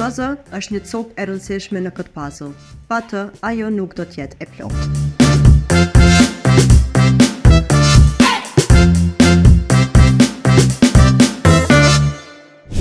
Laktoza është një copë e rëndësishme në këtë puzzle. Pa të, ajo nuk do t'jetë e plotë.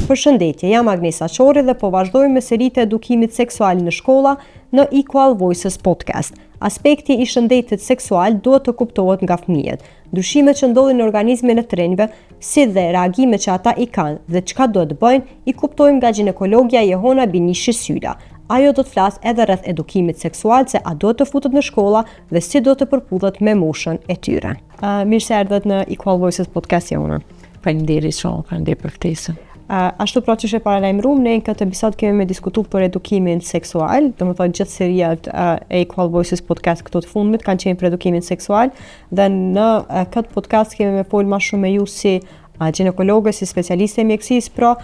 Përshëndetje, jam Agnesa Qori dhe po vazhdojmë me seritë e edukimit seksual në shkolla në Equal Voices Podcast. Aspekti i shëndetit seksual duhet të kuptohet nga fëmijët. Ndryshimet që ndodhin në organizmin e të rinjve, si dhe reagimet që ata i kanë dhe çka duhet të bëjnë, i kuptojmë nga ginekologja Jehona Binishi Sylla. Ajo do të flasë edhe rreth edukimit seksual, se a duhet të futet në shkolla dhe si do të përpudhet me moshën e tyre. Mirë se erdhët në Equal Voices Podcast, Jehona. Faleminderit shumë, faleminderit për ftesën. Ashtu pra që paralajmëruam, ne në këtë episod kemi me diskutu për edukimin seksual, do të thotë gjithë seria e Equal Voices Podcast këto të fundit kanë qenë për edukimin seksual, dhe në këtë podcast kemi me folë më shumë me ju si ginekologë, si specialiste e mjekësisë, pra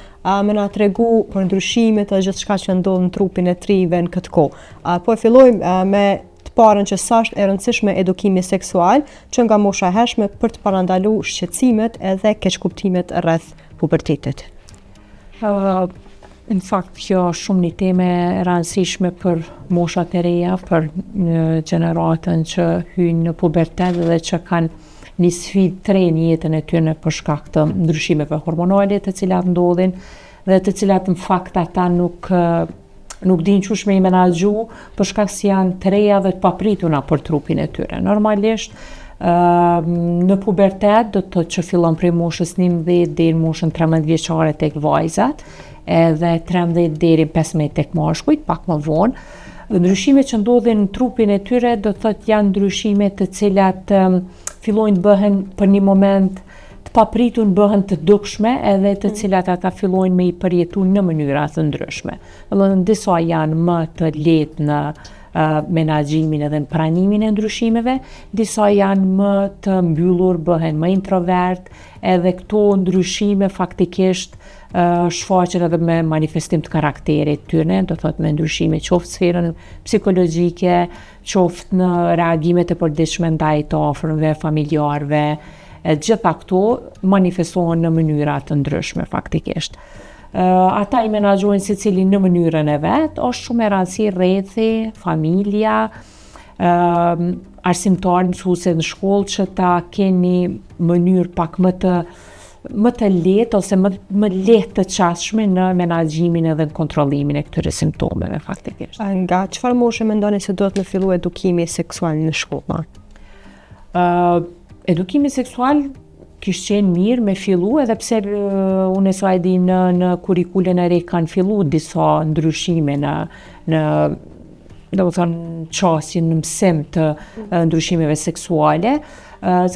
me na tregu për ndryshimet dhe gjithë shka që ndodh në trupin e trive në këtë kohë. Po e fillojmë me të parën që sa është e rëndësishme edukimi seksual, që nga mosha e hershme për të parandaluar shqetësimet edhe keqkuptimet rreth pubertetit. Në fakt, kjo është shumë një teme e rëndësishme për moshat e reja, për gjeneratën që hyjnë në pubertet dhe që kanë një sfidë të re në jetën e tyre për shkak të ndryshimeve hormonale të cilat ndodhin dhe të cilat në fakt ata nuk dinë qysh me i menaxhu për shkak se janë të reja dhe të paprituna për trupin e tyre. Normalisht në pubertet do të thotë që fillon prej moshës 11 deri në moshën 13 vjeçare tek vajzat, edhe 13 deri 15 tek mashkujt, pak më vonë. Ndryshimet që ndodhin në trupin e tyre do të thotë janë ndryshime të cilat fillojnë të bëhen për një moment të papritur, bëhen të dukshme, edhe të cilat ata fillojnë me i përjetu në mënyra të ndryshme. Domethënë disa janë më të lehtë në menaxhimin edhe në pranimin e ndryshimeve, disa janë më të mbyllur, bëhen më introvert, edhe këto ndryshime faktikisht shfaqen edhe me manifestim të karakterit tyre, do thotë me ndryshime qoftë sferën psikologjike, qoftë në reagimet e përditshme ndaj të afërmve, familjarëve, gjitha këto manifestohen në mënyra të ndryshme faktikisht. Ata i menaxhojnë secili në mënyrën e vet, është shumë e rëndësishme rrethi, familja, arsimtarë, mësuese në shkollë që ta keni mënyrë pak më të lehtë ose më lehtë të çastshme në menaxhimin edhe në kontrollimin e këtyre simptomeve faktikisht. Nga çfarë moshe mendoni se duhet të fillojë edukimi seksual në shkolla? Edukimi seksual kishte qenë mirë me fillu, edhe pse unë sa e di në kurrikulën e re kanë fillu disa ndryshime në do të thonë çastin në mësim të ndryshimeve seksuale.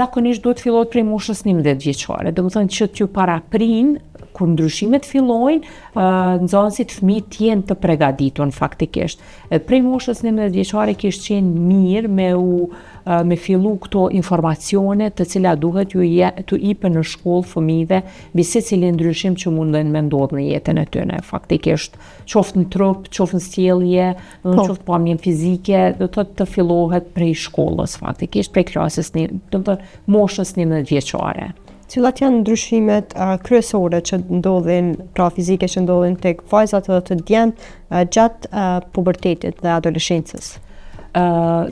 Zakonisht duhet fillohet prej moshës 11 vjeçare, do të thonë që t'ju paraprin kur ndryshimet fillojnë, nxënësit fëmijë të jenë të përgatitur faktikisht. Prej moshës 11 vjeçare kishte qenë mirë me fillu këto informacione të cilat duhet t'u ipen në shkollë fëmijëve mbi secilin ndryshim që munden me ndodhë në jetën e tyre. Faktikisht, qoftë në trup, qoftë në sjellje, qoftë pamjen fizike, do të fillohet prej shkollës faktikisht, prej klasës, do të moshës 11 vjeçare. Cilat janë ndryshimet kryesore që ndodhin, pra fizike që ndodhin tek vajzat dhe të djemt gjatë pubertetit dhe adoleshencës?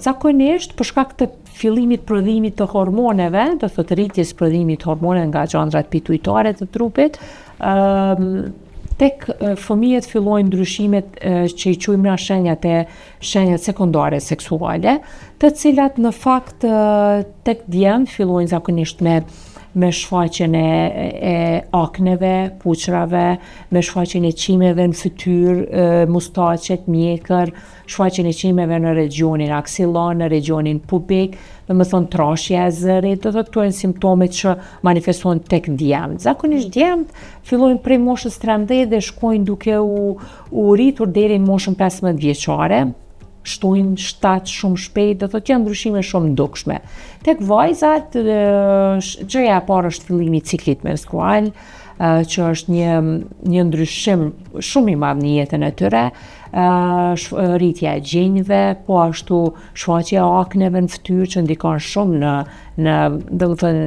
Zakonisht për shkak të fillimit prodhimit të hormoneve, do të thotë rritjes prodhimit hormone nga gjandrat pitujtare të trupit, tek fëmijët fillojnë ndryshimet që i quajmë shenjat sekondare seksuale, të cilat në fakt tek djemt fillojnë zakonisht me shfaqjen e akneve, puçrave, me shfaqjen e çimeve në fytyrë, mustaqet, mjekër, shfaqjen e çimeve në regionin aksillar, në regionin pubik, domethënë trashja e zërit, do të thotë simptomet që manifestohen tek djemt. Zakonisht djemt fillojnë prej moshës 13 dhe shkojnë duke u rritur deri në moshën 15 vjeçare. Shtojnë shtat shumë shpejt, do thotë janë ndryshime shumë ndukshme. Tek vajzat, gjëja e parë është fillimi i ciklit menstrual, që është një ndryshim shumë i madh në jetën e tyre, rritja e gjenjve, po ashtu shfaqja e akneve në fytyrë që ndikon shumë në do të thënë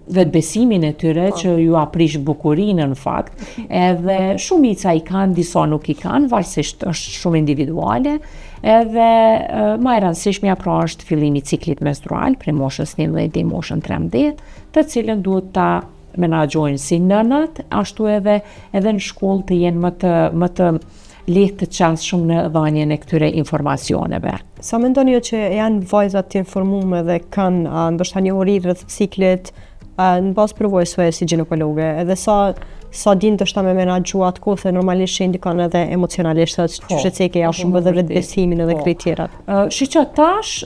vetbesimin e tyre që ju aprish bukurinë në fakt, edhe shumica i kanë, disa nuk i kanë, varësisht është shumë individuale, edhe më e rëndësishmja pra është fillimi i ciklit menstrual prej moshës 11 deri moshën 13, të cilën duhet ta menaxhojnë si nënat, ashtu edhe në shkollë të jenë më të lehtë të qasshëm në dhënien e këtyre informacioneve. Sa mendoni ju që janë vajzat të informuar dhe kanë ndoshta njohuri rreth ciklit në bazë përvojës suaje si ginekologe, edhe sa din ndoshta me menaxhu atë kohë se normalisht ndikon edhe emocionalisht që çeke ja shumë edhe vetbesimin edhe këto tjerat. Shiqo tash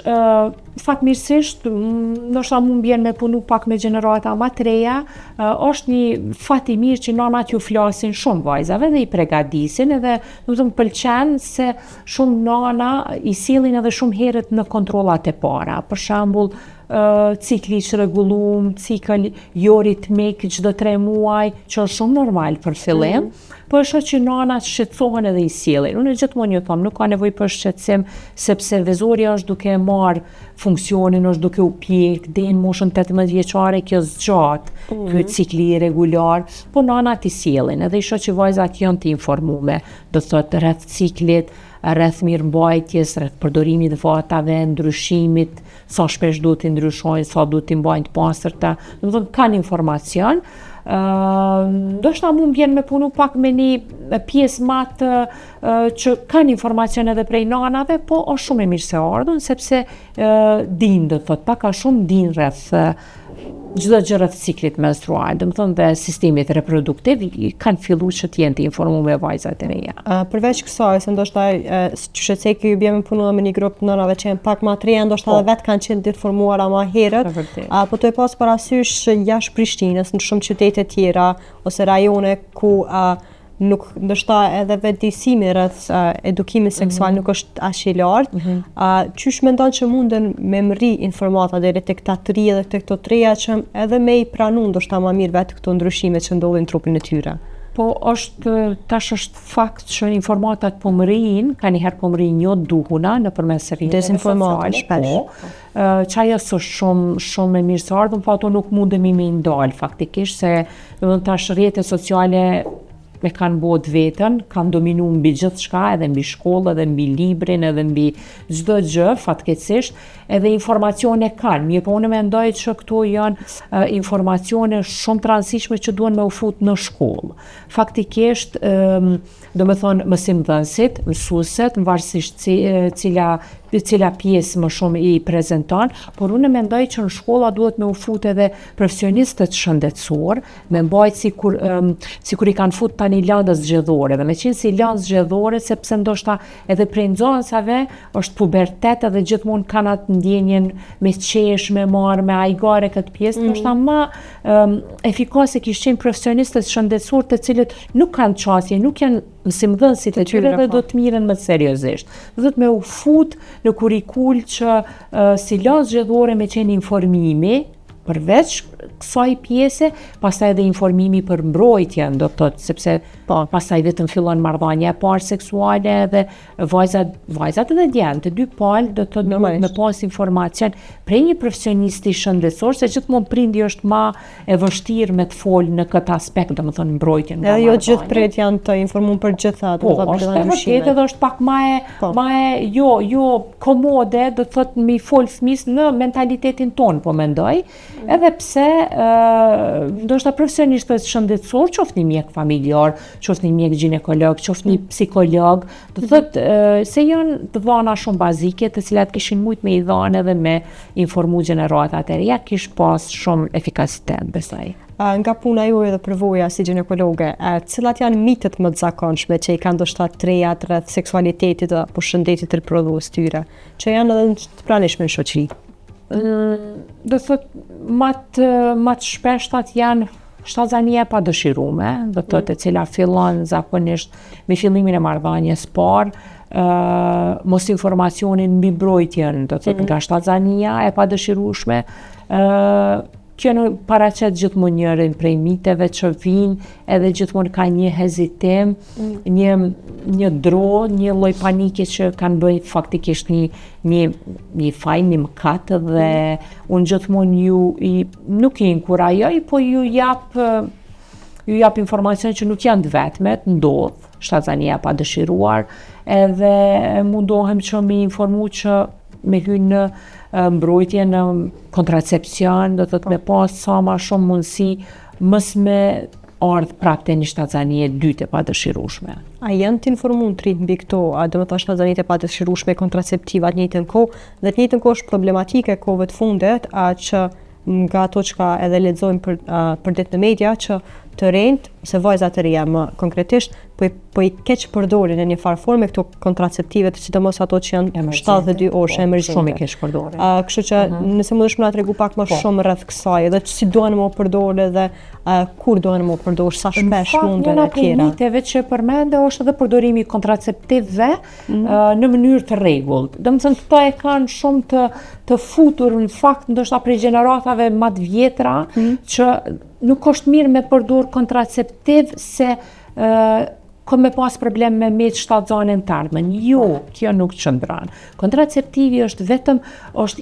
fatmirësisht ndoshta mund bjen me punu pak me gjenerata më të reja, është një fat i mirë që nanat ju flasin shumë vajzave dhe i përgatisin, edhe do të më pëlqen se shumë nana i sillin edhe shumë herët në kontrollat e para. Për shembull, cikli i rregullum, cikël jo ritmik çdo 3 muaj, që është shumë normal për fillim, po është që nanat shqetësohen edhe i sillin. Unë gjithmonë ju them, nuk ka nevojë për shqetësim, sepse vezorja është duke marr funksionin, është duke u pjek, deri në moshën 18 vjeçare kjo zgjat, ky cikli irregular, po nanat i sillin, edhe i shoh që vajzat janë të informume, do thotë rreth ciklit, rreth mirëmbajtjes, rreth përdorimit të vatave, ndryshimit, sa shpesh duhet të ndryshojnë, sa duhet të mbajnë të pastërta, do të thonë kanë informacion. Ndoshta mund vjen me punu pak me një pjesë matë që kanë informacion edhe prej nanave, po është shumë e mirë se ardhun, sepse din, do thot, pak a shumë din rreth çdo gjë rreth ciklit menstrual, do të thonë dhe sistemit reproduktiv kanë filluar që të jenë të informuar vajzat e reja. Përveç kësaj, se ndoshta që ju bjem punu me një grup nënave që janë pak më të reja, ndoshta edhe vetë kanë qenë të informuara më herët, po të e pas parasysh jashtë Prishtinës, në shumë qytete tjera ose rajone ku nuk ndoshta edhe vetëdijsimi rreth edukimit seksual nuk është aq i lartë, qysh mendon që munden me mri informata deri tek ta të rinj dhe tek këto të reja që edhe me i pranu ndoshta më mirë vetë këto ndryshime që ndodhin në trupin e tyre? Po tash është fakt që informatat po mrijin, kanjëherë po mrijin jo duhuna nëpërmes rrjeteve dezinformata shpesh. Çaja është shumë e mirë se ardhun, po ato nuk mundemi me ndal faktikisht se tash rrjetet sociale me kanë bot vetën, kanë dominu mbi gjithçka, edhe mbi shkollë, edhe mbi librin, edhe mbi çdo gjë, fatkeqësisht, edhe informacione kanë. Mirë, po unë mendoj që këto janë informacione shumë të rëndësishme që duhen me u fut në shkollë. Faktikisht, do me thonë mësimdhënësit, mësuesit, varësisht cila pjesë më shumë i prezanton, por unë mendoj që në shkolla duhet me u fut edhe profesionistët shëndetësor, me mbajt sikur i kanë fut tani lëndës zgjedhore, dhe me qenë si lëndë zgjedhore, sepse ndoshta edhe prej nxënësave është pubertet edhe gjithmonë kanë atë ndjenjen me qesh, me marrë, me ajgare këtë pjesë, ndoshta më efikase kishin qenë profesionistët shëndetësor të cilët nuk kanë qasje, nuk janë mësimdhënësit e tyre dhe do të miren më seriozisht. Do të me u fut në kurikul që si lëndë zgjedhore me qenë informimi, përveç kësaj pjese, pastaj edhe informimi për mbrojtjen, do të thotë, sepse pastaj vetëm fillon marrëdhënia e parë seksuale dhe vajzat edhe djemtë, të dy palë do të thotë me pas informacion prej një profesionisti shëndetësor, se gjithmonë prindi është më e vështirë me të folë në këtë aspekt, domethënë mbrojtjen nga marrëdhënia. Edhe jo gjithë pret janë të informuar për gjitha, do të thotë për ndryshime. Edhe është pak më jo komode, do të thotë mi fol fëmis në mentalitetin ton, po mendoj. Edhe pse ndoshta profesionistët shëndetësor, qoftë një mjek familjar, qoftë një mjek ginekolog, qoftë një psikolog, do thotë se janë të dhëna shumë bazike, të cilat kishin mujt me i dhënë edhe me informu gjeneratat e reja, kish pas shumë efikasitet, besoj. Nga puna juaj dhe përvoja si ginekologe, cilat janë mitet më të zakonshme që i kanë ndoshta të rejat rreth seksualitetit apo shëndetit reprodhues tyre, që janë edhe të pranishme në shoqëri? Do thotë më të shpeshtat janë shtazania e padëshirume, do thotë e cila fillon zakonisht me fillimin e marrëdhënies parë, mos informacionin mbi mbrojtjen, do thotë nga shtazania e padëshirueshme, kjo në paraqet gjithmonë njërin prej miteve që vinë edhe gjithmonë ka një hezitim, një dro, një lloj panike që kanë bëjë faktikisht një fajin, një mëkat dhe unë gjithmonë nuk i inkurajoj, po ju jap informacione që nuk janë të vetmet, ndodh, shtazania pa dëshiruar, edhe mundohem që me informu që me hynë në mbrojtje në kontracepcion, do të me pas sa ma shumë mundësi mës me ardhë prapte një shtazanie dytë e pa dëshirushme. A janë të informuar të rritë mbi këto, do të thonë shtazaniet e pa dëshirushme, kontraceptiva të njëjtën kohë, dhe të njëjtën kohë është problematike kohëve të fundet, që nga ato që ka edhe lexojmë për ditë në media, që të rinjt, se vajzat e reja më konkretisht, po i keq përdorin në një farë forme këto kontraceptive, sidomos ato që janë 72 orë emergjente. Shumë i keq përdorin. Kështu që nëse mundesh më na tregu pak më shumë rreth kësaj, edhe si duhen më përdorë dhe kur duhen më përdorë, sa shpesh munden e tjera. Njëra prej miteve që përmende është edhe përdorimi i kontraceptivëve në mënyrë të rregullt. Domethënë këto e kanë shumë të futur në fakt ndoshta prej gjeneratave më të vjetra që nuk është mirë me përdor kontraceptiv se ka me pas problem me metë shtatzanin të ardhmen. Jo, kjo nuk qëndron. Kontraceptivi është vetëm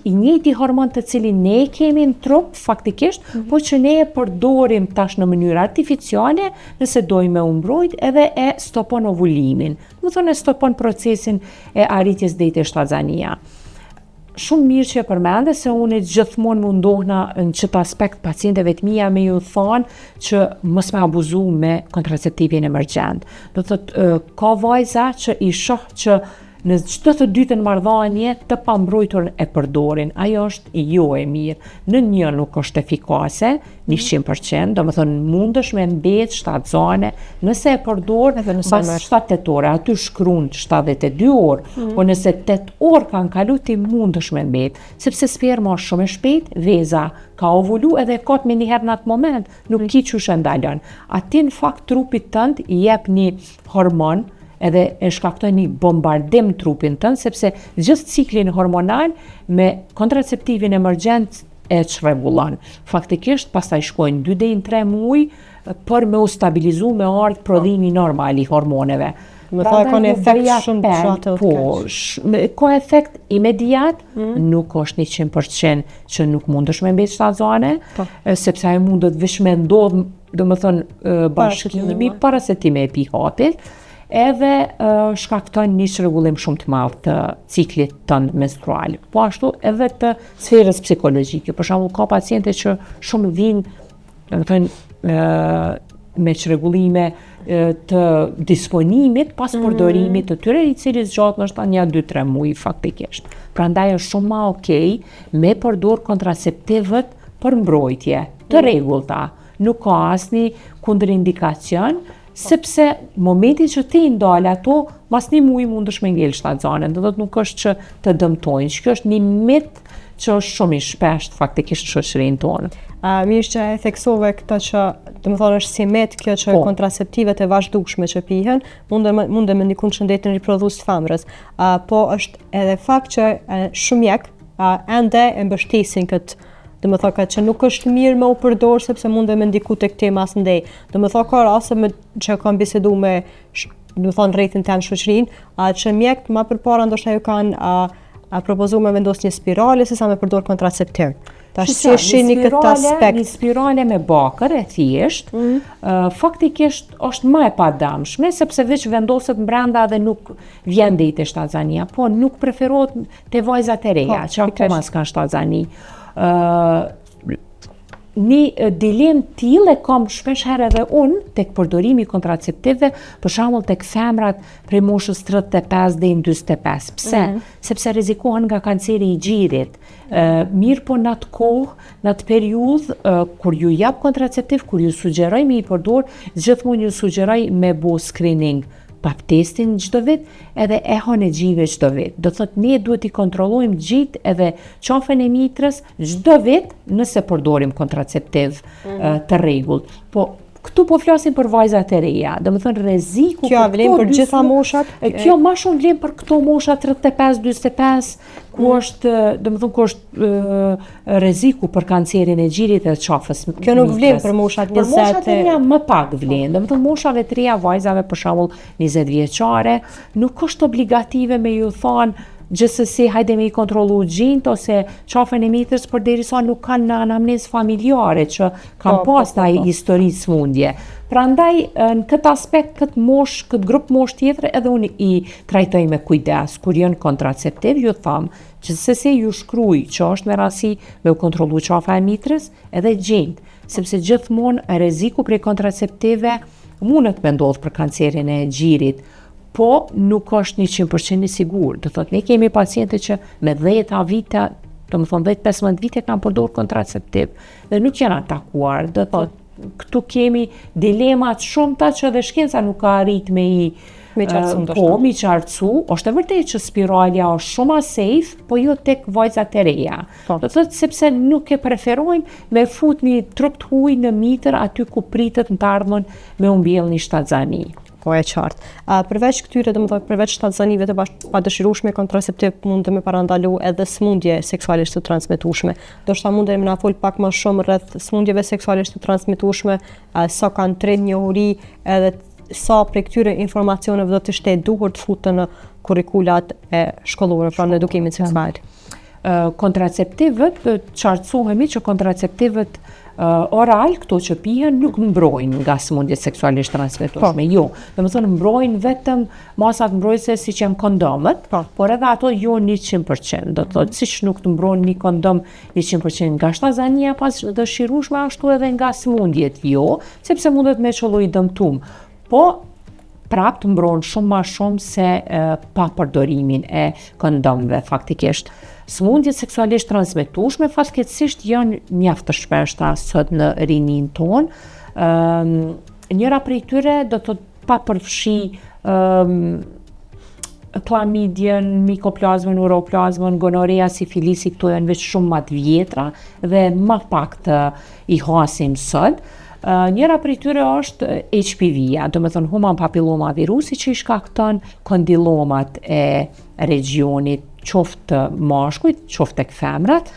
i njëjti hormon të cilin ne kemi në trup faktikisht, po që ne e përdorim tash në mënyrë artificiale nëse dojmë me mbrojt edhe e stopon ovulimin. Do thonë e stopon procesin e arritjes deri te shtatzania. Shumë mirë që e përmende se unë gjithmonë mundohna në qëtë aspekt pacientëve të mia me ju thonë që mos me abuzu me kontraceptivin emergjent. Do thotë ka vajza që i shoh që në çdo të dytën marrëdhënie të pambrojtur e përdorin. Ajo është jo e mirë. Në një nuk është efikase, 100%, domethënë mundesh me mbet shtatzane nëse e përdor pas 7 orë, aty shkruan 72 orë, po nëse 8 orë kanë kalu ti mundesh me mbet, sepse sperma është shumë e shpejt, veza ka ovulu edhe ka me njëherë në atë moment, nuk ki që shëndalon. Ati në fakt trupit tënd i jep një hormon edhe e shkaktoj një bombardim trupin tënë, sepse gjithë ciklin hormonal me kontraceptivin emergjent e çrregullon. Faktikisht, pastaj shkojnë 2 deri në 3 muaj për me u stabilizu me ardhë prodhimi normal i hormoneve. Më tha ka një efekt shumë gjatë. Po, ka efekt imediat, nuk është 100% që nuk mundesh me mbet shtatzane, sepse ajo mundet veç me ndodh, domethënë bashkëllimi para se ti me e pi hapit, edhe shkakton një çrregullim shumë të madh të ciklit tënd menstrual. Po ashtu edhe të sferës psikologjike. Për shembull, ka paciente që shumë vinë, domethënë me çrregullime të disponimit pas përdorimit të tyre, i cili zgjat ndoshta 1-2-3 muaj faktikisht. Prandaj është shumë më okay me përdor kontraceptivët për mbrojtje të rregullta. Nuk ka asnjë kundërindikacion, sepse momenti që ti ndal ato, mas një muaj mundesh me ngel shtatzanen, do të thotë nuk është që të dëmtojnë, që kjo është një mit që është shumë i shpesht faktikisht në shoqërinë tonë. Mirë që e theksove këtë që, domethënë është si mit kjo që kontraceptivet e vazhdueshme që pihen, mundën me ndikun shëndetin riprodhues të femrës. Po është edhe fakt që shumë mjek ende e mbështesin këtë. Domethënë që nuk është mirë me u përdor sepse mundë me ndiku tek tema as ndej. Domethënë ka raste që kam bisedu me domethënë rrethin tan shoqërinë, që mjekët më përpara ndoshta ju kanë propozuar me vendos një spirale sesa me përdor kontraceptiv. Tash si shihni këtë aspekt? Një spirale me bakër e thjesht, faktikisht është më e padamshme sepse veç vendoset brenda dhe nuk vjen deri te shtatzania, po nuk preferohet te vajzat e reja, që akoma s'kan shtatzani. Një dilemë tillë kam shpesh herë edhe unë tek përdorimi i kontraceptivëve, për shembull tek femrat prej moshës 35 deri në 45. Pse? Sepse rrezikohen nga kanceri i gjirit. Mirë po në atë kohë, në atë periudhë kur ju jap kontraceptiv, kur ju sugjeroj me i përdor, gjithmonë ju sugjeroj me bo screening pap testin çdo vit edhe ehon e gjive çdo vit. Do thotë ne duhet i kontrollojmë gjitë edhe qafën e mitrës çdo vit nëse përdorim kontraceptiv të rregullt. Po këtu po flasim për vajzat e reja, domethënë rreziku Kjo vlen për gjitha moshat? Kjo më shumë vlen për këto mosha 35-45, ku është, domethënë ku është rreziku për kancerin e gjirit dhe qafës. Kjo nuk vlen për moshat 20. Për moshat e reja më pak vlen. Domethënë moshave të reja, vajzave për shembull 20 vjeçare, nuk është obligative me ju thonë gjithsesi hajde me I kontrollu gjinjt ose qafën e mitrës, por derisa nuk kanë në anamnezë familjare që kanë pas ndaj histori smundje. Prandaj në këtë aspekt, këtë grup mosh tjetër edhe unë I trajtoj me kujdes. Kur janë kontraceptiv, ju tham, gjithsesi ju shkruaj që është me rasi me u kontrollu qafa e mitrës edhe gjinjt, sepse gjithmonë rreziku prej kontraceptive mundet me ndodhë për kancerin e gjirit, po nuk është 100% I sigurt. Do thotë ne kemi paciente që me 10 vite, domethënë 10-15 vite kanë përdorur kontraceptiv dhe nuk janë atakuar. Do thotë këtu kemi dilemat shumëta që edhe shkenca nuk ka arrit me I mi qartësu. Është e vërtetë që spiralja është shumë më safe, po jo tek vajzat e reja. Do thotë sepse nuk e preferojmë me fut një trup të huaj në mitër aty ku pritet në të ardhmen me u mbjell një shtatzani. Po e qartë. Përveç këtyre, domethënë përveç shtatzanive të padëshirueshme, kontraceptiv mund të më parandalu edhe smundje seksualisht të transmetueshme. Do shta mundem na fol pak më shumë rreth smundjeve seksualisht të transmetueshme, sa kanë trend njohuri edhe sa prej këtyre informacioneve do të ishte duhur të futen në kurrikulat e shkollore, pra në edukimin seksual. Kontraceptivët, qartësohemi që kontraceptivët oral, këto që pihen, nuk mbrojnë nga smundjet seksualisht transmetueshme. Jo, domethënë mbrojnë vetëm masat mbrojtëse siç janë kondomët, por edhe ato jo 100%. Do të thotë siç nuk të mbrojnë një kondom 100% nga shtazania pas dëshirueshme, ashtu edhe nga smundjet jo, sepse mundet me qollu I dëmtum. Po prap të mbron shumë më shumë se pa përdorimin e kondomëve faktikisht. Smundjet seksualisht transmetueshme fatkeqësisht janë mjaft të shpeshta sot në rinin ton. Njëra prej tyre do të pa përfshi klamidien, mikoplazmën, uroplazmën, gonorea, sifilisi, këto janë veç shumë më të vjetra dhe më pak të I hasim sot. Njëra prej tyre është HPV-ja, domethënë human papilloma virusi që I shkakton kondilomat e regionit, qoftë mashkujt, qoftë tek femrat.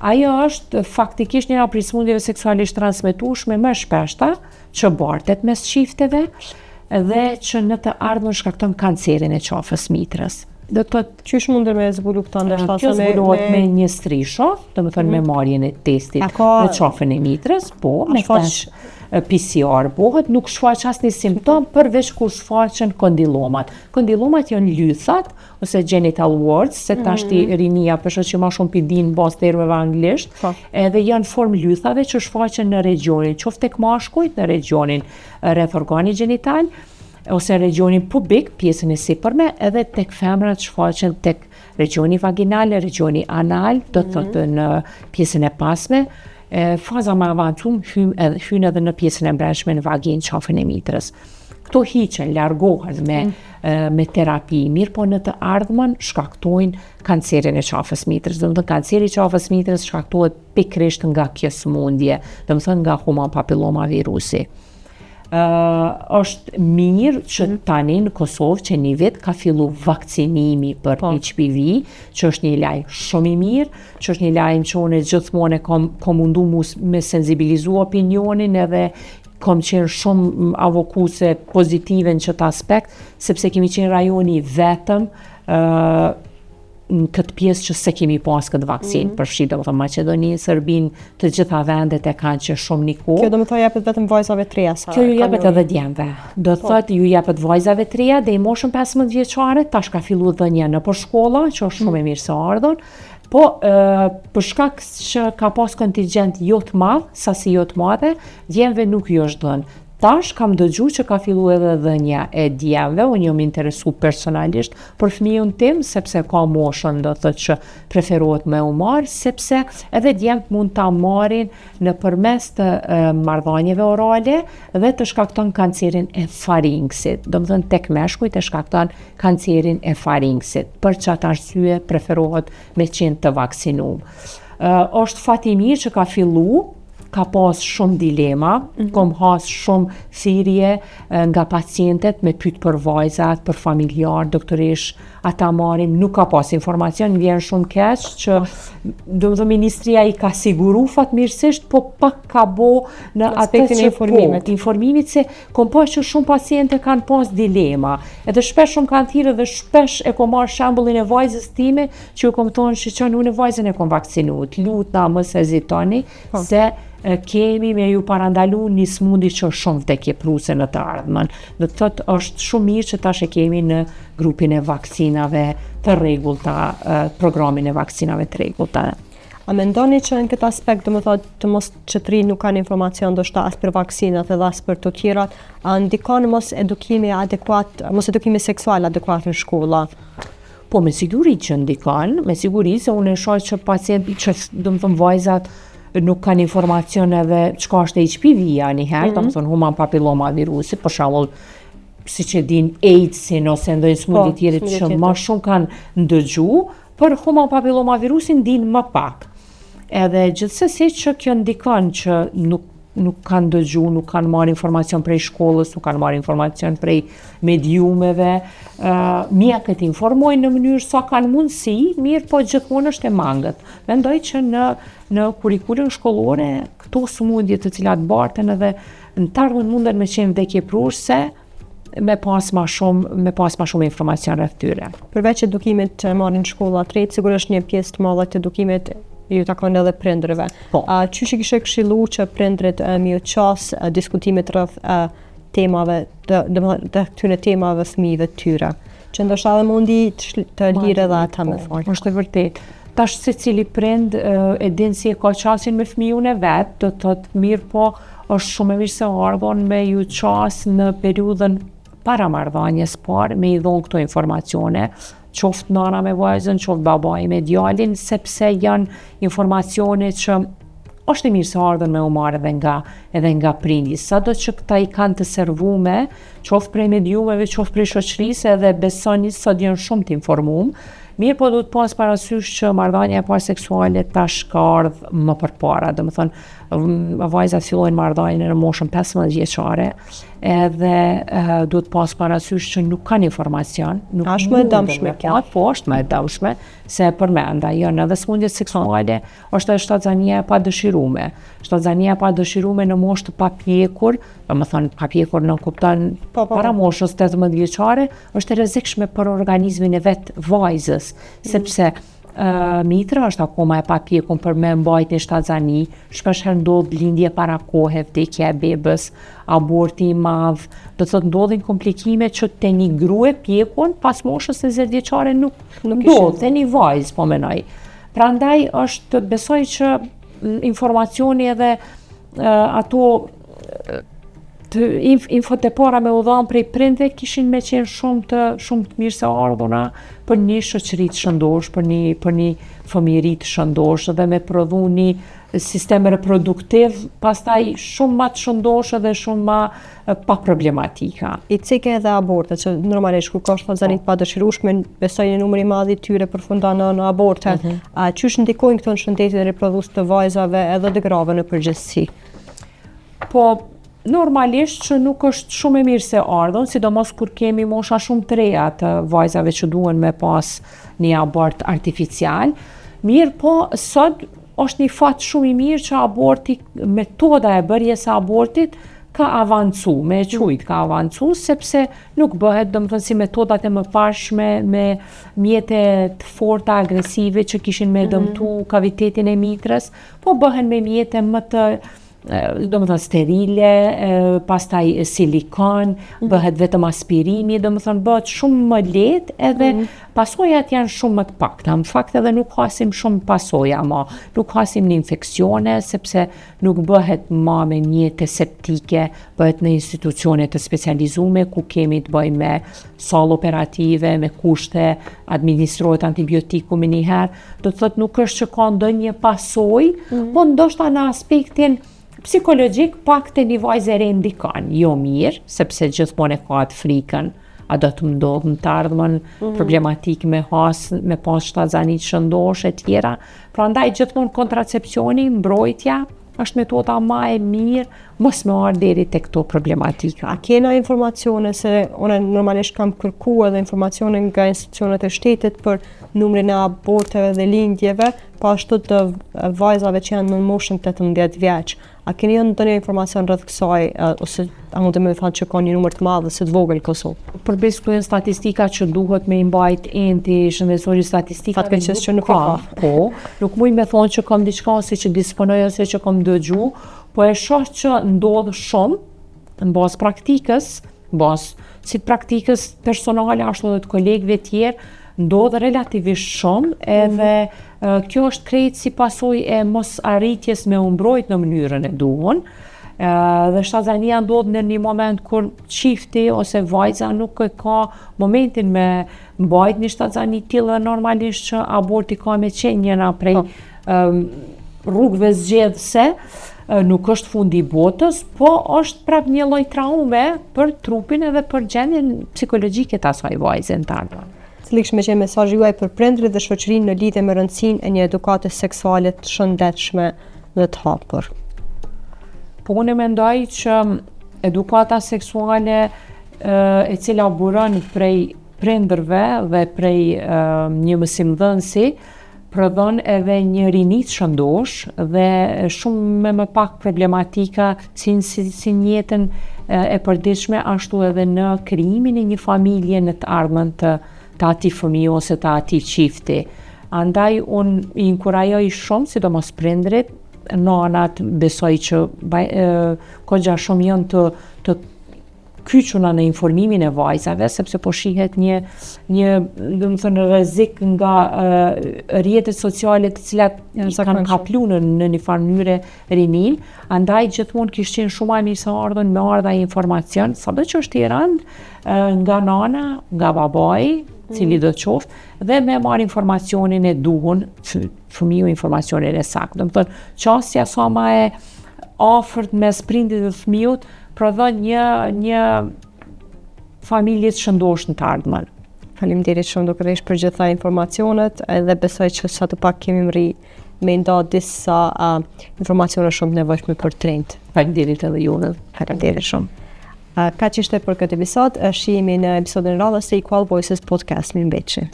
Ajo është faktikisht njëra prej smundjeve seksualisht transmetueshme më shpeshta që bartet mes çifteve dhe që në të ardhmen shkakton kancerin e qafës mitrës. Do të thotë qysh mundet me zbulu këto ndoshta kjo zbulohet me një strishof, domethënë me marrjen e testit në qafën e mitrës, po me test PCR bëhet, nuk shfaq asnjë simptom përveç kur shfaqen kondilomat. Kondilomat janë lythat ose genital warts, se tash rinia për shkak që më shumë pidin bazë termeve anglisht, edhe janë formë lythave që shfaqen në regionin, qoftë tek mashkujt në regionin rreth organit gjenital, ose regionin pubik, pjesën e sipërme, edhe tek femrat shfaqen tek regioni vaginal, regioni anal, do të thotë në pjesën e pasme. Faza më avancuar hyn edhe në pjesën e brendshme në vaginë, qafën e mitrës. Këto hiqen, largohen me terapi mirë, po në të ardhmen shkaktojnë kancerin e qafës mitrës. Domethënë kanceri I qafës mitrës shkaktohet pikërisht nga kjo smundje, domethënë nga human papilloma virusi. Është mirë që tani në Kosovë që një vit ka fillu vakcinimi për HPV, që është një lajm shumë I mirë, që është një lajm që unë gjithmonë kam mundu me sensibilizu opinionin edhe kam qenë shumë avokuse pozitive në këtë aspekt, sepse kemi qenë rajoni vetëm në këtë pjesë që se kemi pas këtë vakcinë, përfshi domethënë Maqedoninë, Serbinë, të gjitha vendet e kanë që shumë një kohë. Kjo domethënë japet vetëm vajzave të reja sa. Kjo ju japet edhe djemve. Do thotë ju japet vajzave të reja deri moshën 15 vjeçare, tash ka filluar dhënia në shkolla, që është shumë e mirë se ardhur. Po për shkak që ka pas kontingjent jo të madh, sasi jo të madhe, djemve nuk ju është dhënë. Tash kam dëgju që ka fillu edhe dhënia e djemve, unë jam interesu personalisht për fëmijën tim, sepse ka moshën do të që preferohet me u marë, sepse edhe djemt mund ta marrin në përmes të marrëdhënieve orale dhe të shkakton kancerin e faringsit. Do të thënë tek meshkujt e shkakton kancerin e faringsit. Për çat arsye preferohet me qenë të vaksinuar. Është fat I mirë që ka fillu ka pas shumë dilema, kom has shumë thirrje nga pacientet me pyet për vajzat, për familjar, doktorish, ata marrin, nuk ka pas informacion, vjen shumë keq që domethënë ministria i ka siguru fatmirësisht, po pak ka bo në aspektin e informimit se kom pas që shumë paciente kanë pas dilema. Edhe shpesh shumë kanë thirrë dhe shpesh e kom marrë shembullin e vajzës time që ju kom thonë shiqoni unë vajzën e kom vaksinuar, lutna mos hezitoni se kemi me ju parandalu një smundi që është shumë vdekjepruse në të ardhmen. Do të thotë është shumë mirë që tash e kemi në grupin e vaksinave të rregullta, programin e vaksinave të rregullta. A mendoni që në këtë aspekt, domethënë të mos qëtëri nuk kanë informacion ndoshta as për vaksinat edhe as për të tjerat, a ndikon mos edukimi seksual adekuat në shkolla? Po me siguri që ndikon, me siguri se unë e shoh që pacienti që domethënë vajzat nuk kanë informacion edhe çka është HPV-ja njëherë, domethënë human papilloma virusi, për shembull siç e din AIDS-in ose ndonjë smundje tjetër që më shumë kanë ndëgju, për human papilloma virusin din më pak. Edhe gjithsesi që kjo ndikon që nuk kanë dëgju, nuk kanë marrë informacion prej shkollës, nuk kanë marrë informacion prej mediumeve, mjekët informojnë në mënyrë sa kanë mundësi, mirë po gjithmonë është e mangët. Mendoj që në kurikulën shkollore këto sëmundje të cilat barten edhe në të ardhmen munden me qenë vdekjepruese me pas ma shumë informacion rreth tyre. Përveç edukimit që marrin shkollat të rejtë, sigurisht një pjesë të madhe të edukimit ju takon edhe prindërve. Po. Qysh i kishe këshillu që prindrit mi u qas diskutimit rreth temave të këtyre temave fëmijëve të tyre, që ndoshta edhe mundi të lirë edhe ata me fort. Është e vërtet. Tash secili prind e din si e ka qasin me fëmijën e vet, do të thotë mirë po është shumë e mirë se ardhon me ju qas në periudhën para marrëdhënies parë me i dhonë këto informacione, qoftë nana me vajzën, qoftë babai me djalin, sepse janë informacione që është e mirë se ardhen me u marrë edhe nga prindi. Sado që këta i kanë të servume, qoftë prej mediumeve, qoftë prej shoqërisë, edhe besoni sot janë shumë të informuar. Mirë po duhet pas parasysh që marrëdhënia e parë seksuale tash ka ardhur më përpara, domethënë vajzat fillojnë marrëdhënien në moshën 15 vjeçare, edhe duhet pas parasysh që nuk kanë informacion, nuk është më e dëmshme kjo. Po është më e dëmshme se përmenda janë edhe smundjet seksuale, është edhe shtatzania e padëshirueme. Shtatzania e padëshirueme në moshë të papjekur, domethënë papjekur në kupton para moshës 18 vjeçare, është e rrezikshme për organizmin e vet vajzës, sepse mitra është akoma e papjekur për me mbajtje në shtatzani, shpesh herë ndodh lindje para kohe, vdekja e bebës, aborti i madh, do të thotë ndodhin komplikime që te një grua pjekun pas moshës 20 vjeçare nuk ndodh, te një vajzë po menoj. Prandaj është besoj që informacioni edhe ato infot e para me u dhanë prej prindve kishin me qenë shumë të mirë se ardhuna për një shoqëri të shëndosh, për një fëmijëri të shëndosh dhe me prodhu një sistem reproduktiv, pastaj shumë ma të shëndosh dhe shumë ma pa problematika. I cike edhe abortet, që normalisht kur ka shtatzani të padëshirueshme, besoj një numër i madh i tyre përfundon në aborte. Qysh ndikojnë këto në shëndetin riprodhues të vajzave edhe të grave në përgjithësi? Po normalisht që nuk është shumë e mirë se ardhon, sidomos kur kemi mosha shumë të reja të vajzave që duhen me pas një abort artificial. Mirë po, sot është një fat shumë i mirë që aborti, metoda e bërjes së abortit ka avancu, me qujt ka avancu, sepse nuk bëhet, domethënë si metodat e mëparshme me mjete të forta agresive që kishin me dëmtu kavitetin e mitrës, po bëhen me mjete më të domethënë sterile, pastaj silikon, bëhet vetëm aspirimi, domethënë bëhet shumë më lehtë edhe pasojat janë shumë më të pakta. Në fakt edhe nuk hasim shumë pasoja ma, nuk hasim një infeksione, sepse nuk bëhet ma me mjete septike, bëhet në institucione të specializume ku kemi të bëjmë me sallë operative, me kushte, administrohet antibiotikumi njëherë, do të thotë nuk është që ka ndonjë pasojë, po ndoshta në aspektin psikologjik pak të një vajzë e re ndikon, jo mirë, sepse gjithmonë e ka atë frikën, a do të ndodhë në të ardhmen problematik me pas shtatzani të shëndosh e tjera, prandaj gjithmonë kontracepcioni, mbrojtja është metoda ma e mirë, mos me ardhë deri tek këto problematika. A kena informacione se unë normalisht kam kërkuar edhe informacione nga institucionet e shtetit për numrin e aborteve dhe lindjeve, pa ashtu të vajzave që janë në moshën 18 vjeç. A keni ndonjë informacion rreth kësaj ose a mund të më thënë që ka një numër të madh ose të vogël në Kosovë? Përbes këto janë statistika që duhet me i mbajt enti shëndetësori statistika. Fatkeqësisht që nuk ka. Po, nuk muj me thonë që kam diçka ose që disponoj ose që kam dëgju, po e shoh që ndodh shumë në bazë praktikës, si praktikës personale ashtu edhe të kolegëve tjerë, ndodh relativisht shumë edhe kjo është krejt si pasojë e mos arritjes me u mbrojt në mënyrën e duhur. Dhe shtazania ndodh në një moment kur çifti ose vajza nuk e ka momentin me mbajt një shtazani tillë normalisht që aborti ka me qenë njëra prej rrugëve zgjedhëse, nuk është fundi i botës, po është prap një lloj traume për trupin edhe për gjendjen psikologjike të asaj vajze të ardhmen. Cili kishte qenë mesazhi juaj për prindërit dhe shoqërinë në lidhje me rëndësinë e një edukate seksuale të shëndetshme dhe të hapur? Po unë mendoj që edukata seksuale e cila buron prej prindërve dhe prej një mësimdhënësi prodhon edhe një rini të shëndosh dhe shumë më pak problematika si në jetën e përditshme ashtu edhe në krijimin e një familje në të ardhmen të atij fëmijë ose të atij çifti. Andaj unë i inkurajoj shumë, sidomos prindrit, nanat besoj që kogja shumë janë të kyçuna në informimin e vajzave, sepse po shihet një domethënë rrezik nga rrjetet sociale të cilat kanë kaplu në një farë mënyre rinin, andaj gjithmonë kishte qenë shumë më mirë se ardhën me ardha informacion, sado që është i rënd nga nana, nga babai, cili do të qoftë, dhe me marrë informacionin e duhur, fëmiu informacionin e saktë. Domethënë, çësia sa më e afërt mes prindit dhe fëmijët prodhon një familje të shëndosh në të ardhmen. Faleminderit shumë doktoresh për gjitha informacionet edhe besoj që sa të pak kemi mri me nda disa informacione shumë të nevojshme për trend. Faleminderit edhe ju. Faleminderit shumë. Ka që ishte për këtë episod, shihemi në episodin radhës të Equal Voices Podcast. Mirëmbëjtje.